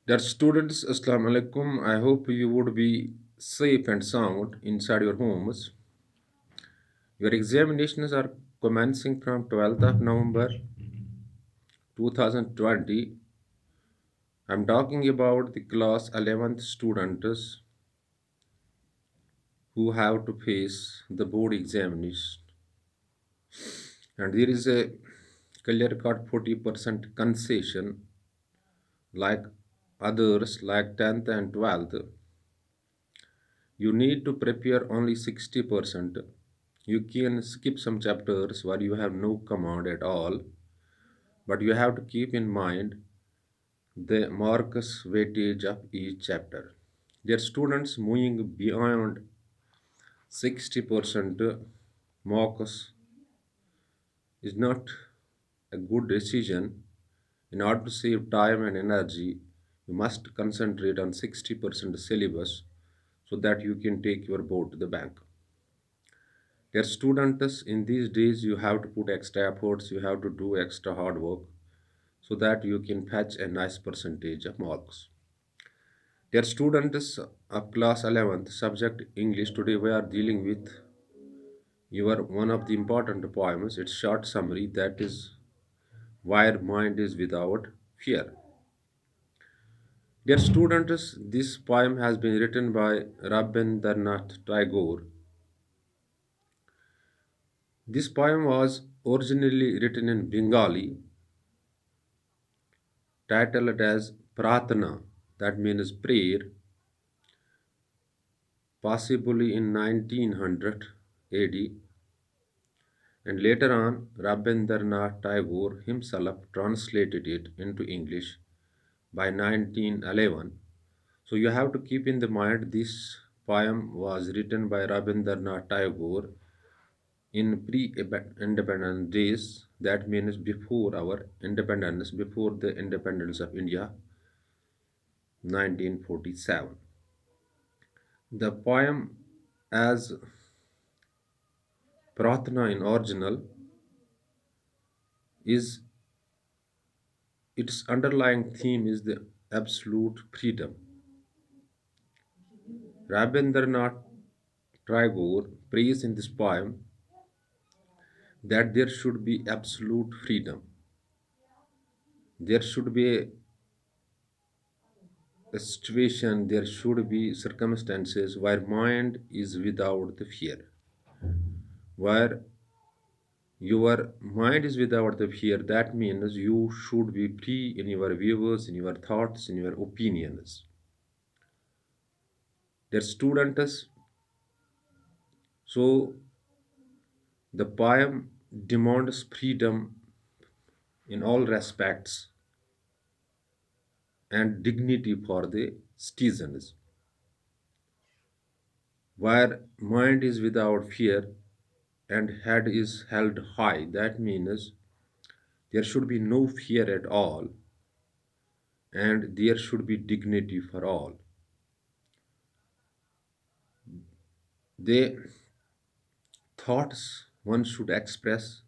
Dear students, Assalamu alaikum. I hope you would be safe and sound inside your homes. Your examinations are commencing from 12th of November 2020. I'm talking about the class 11th students who have to face the board examination. And there is a clear cut 40% concession like others like 10th and 12th. You need to prepare only 60%. You can skip some chapters where you have no command at all, but you have to keep in mind the marks weightage of each chapter. Their students moving beyond 60% marks is not a good decision. In order to save time and energy, you must concentrate on 60% syllabus so that you can take your board to the bank. Dear students, in these days you have to put extra efforts, you have to do extra hard work so that you can fetch a nice percentage of marks. Dear students of class 11th, subject English, today we are dealing with your one of the important poems. It's short summary that is where mind is without fear. Dear students, this poem has been written by Rabindranath Tagore. This poem was originally written in Bengali, titled as Pratana, that means prayer, possibly in 1900 AD, and later on Rabindranath Tagore himself translated it into English by 1911. So you have to keep in the mind this poem was written by Rabindranath Tagore in pre-independence days, that means before our independence, before the independence of India, 1947. The poem as Pratna in original is its underlying theme is the absolute freedom. Rabindranath Tagore prays in this poem that there should be absolute freedom. There should be a situation, there should be circumstances where mind is without the fear, where your mind is without the fear. That means you should be free in your views, in your thoughts, in your opinions. Their students, so the poem demands freedom in all respects and dignity for the citizens. Where mind is without fear and head is held high, that means there should be no fear at all and there should be dignity for all. The thoughts one should express,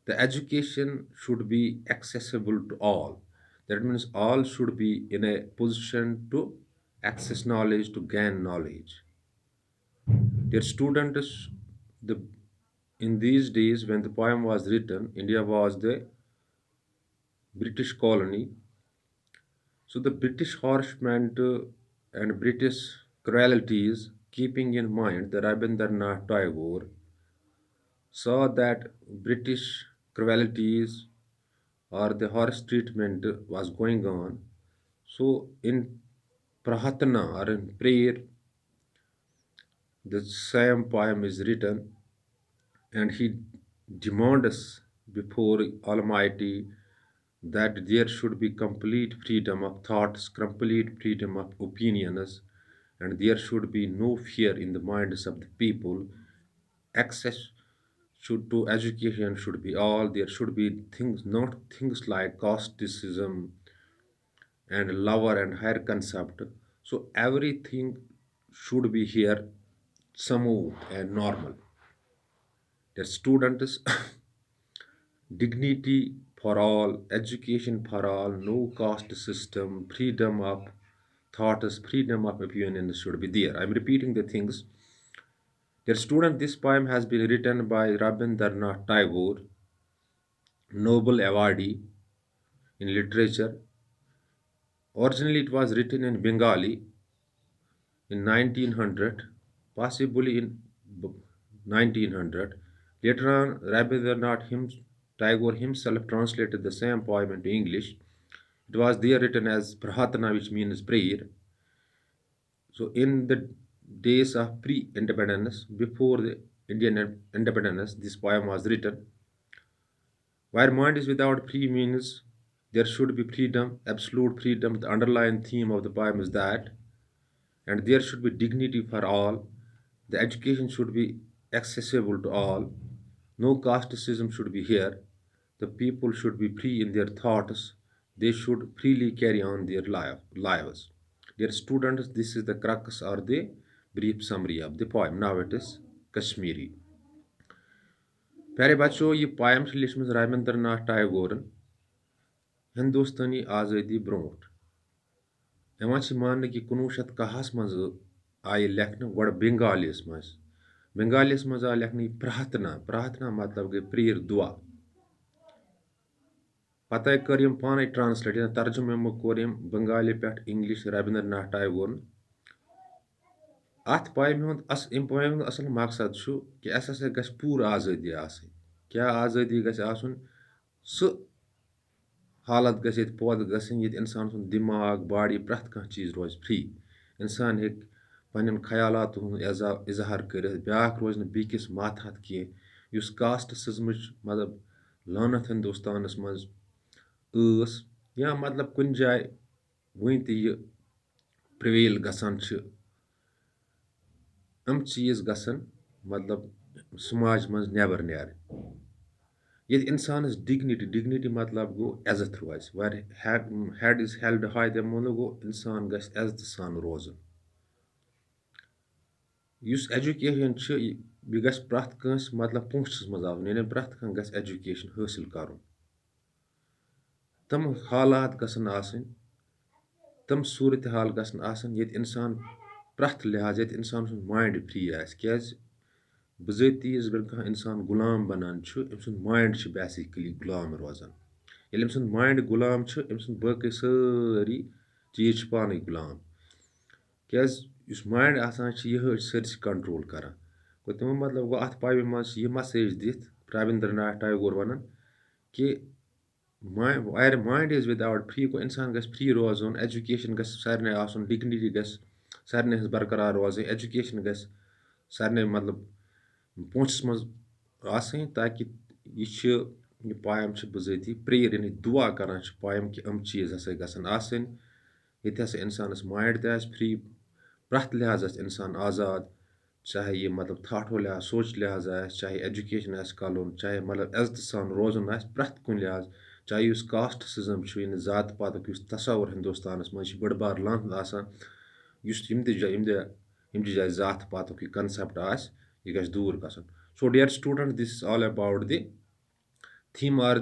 the education should be accessible to all. That means all should be in a position to access knowledge, to gain knowledge. Their students, the in these days when the poem was written, India was the British colony. So the British horsemen and British cruelties, keeping in mind the Rabindranath Tagore saw that British cruelties or the horse treatment was going on. So in Prahatana or in prayer, the same poem is written and he demands before Almighty that there should be complete freedom of thoughts, complete freedom of opinions, and there should be no fear in the minds of the people. Access should to education should be all. There should be things, not things like casteism and lower and higher concept. So everything should be here smooth and normal. The students dignity for all, education for all, no caste system, freedom of thoughts, freedom of opinion should be there. I'm repeating the things. Dear student, this poem has been written by Rabindranath Tagore, Nobel awardee in literature. Originally, it was written in Bengali in 1900, possibly in 1900. Later on, Tagore himself translated the same poem into English. It was there written as Prarthana, which means prayer. So, in the days of pre-independence, before the Indian independence, this poem was written. Where mind is without free means there should be freedom, absolute freedom. The underlying theme of the poem is that, and there should be dignity for all. The education should be accessible to all. No caste system should be here. The people should be free in their thoughts. They should freely carry on their lives. Dear students, this is the crux or the brief summary of the poem. Now it is Kashmiri. प्यारे बच्चों ये poem छ लिखमज रामेंद्रनाथ टैगोरन हिंदुस्तानी आज़ादी brought यहां छ मान कि 1910 मज आय लेखन गड बंगालिस मज आय लेखन प्रार्थना प्रार्थना मतलब गई प्रेयर दुआ पता कर पान ट्रांसलेट तर्जुम कोर बंगाली पे इंग्लिश रविंद्रनाथ टैगोर अत पोएम हुंद असल मकसद कि अस हसा गछ पूर आज़ादी क्या आज़ादी गछ आसन सो हालत गछ पौध गसन ये इंसान सुन दिमाग बॉडी प्रथ कह चीज रोज फ्री इंसान हेक पन्न ख्यालात इजहार कर ब्याक रोज न बीकिस माथात कह उस कास्ट सिस्टम मतलब लानत हिंदुस्तानस मज या मतलब कुन जाय वन तह प्रिवेल गसान चीज गसन मतलब समाज मज नेबर नेर ये इंसानस डिग्निटी मतलब गो इज्जत रोज वर हेड इज हेल्ड हाई तमो गो इंसान गस इज्जत सान रोजन युस एजुकेशन यह गस प्रथ कंस मतलब पोंछस मज आवन यानी प्रथ कह गस एजुकेशन हासिल कर तम हालात गसन आसन तम सूरत हाल गसन आसन ये इंसान प्रथ लिहाज ये इंसान सुन माइंड फ्री आस क्या बजाती कह इंसान गुलाम बनान अम सुन माइंड बेसिकली गुलाम रोजान ये अम सुन माइंड गुलाम अम सुन बाकी सारी चीज पान गुलाम क्या माइंड आसान यह सरस कंट्रोल करान गो तमो मतलब गो अत पोएम मज यह मैसेज दिथ रविंद्रनाथ टैगोर वनान कि माइंड इज विदाउट फ्री गो इंसान गस फ्री रोजन एजुकेशन गस सारे आसन डिग्निटी गस सारे बरकरार रोज एजुकेशन गस सारे मतलब पोंछस मज आसन ताकि यह पोएम बजाती प्रेयर यानी दुआ करान पोएम कि चीज हसा गसन आसन ये हसा इंसानस माइंड तह फ्री प्रथ लिहाज इंसान आज़ाद चाहे ये मतलब थाटो लिहाज सोच लिहाज चाहे एजुकेशन कलन चाहे मतलब इज्जत सान रोजन प्रथ कुन लिहाज चाहे उस कास्ट सिस्टम इन जात पात तस्वुर हिंदुस्तानस मज बड़ बार लान यम जाए जात पात कंसेप्ट यह गस दूर गसन so dear student this is all about the theme or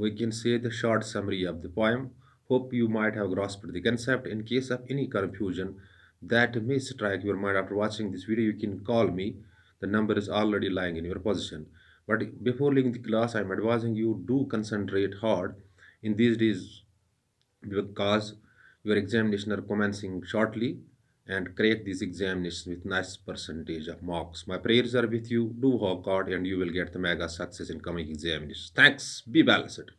we can say the short summary of the poem. Hope you might have grasped the concept. In case of any confusion that may strike your mind after watching this video, you can call me. The number is already lying in your position. But before leaving the class, I am advising you do concentrate hard in these days because your examination are commencing shortly and crack these examinations with nice percentage of marks. My prayers are with you. Do work hard and you will get the mega success in coming examinations. Thanks. Be balanced.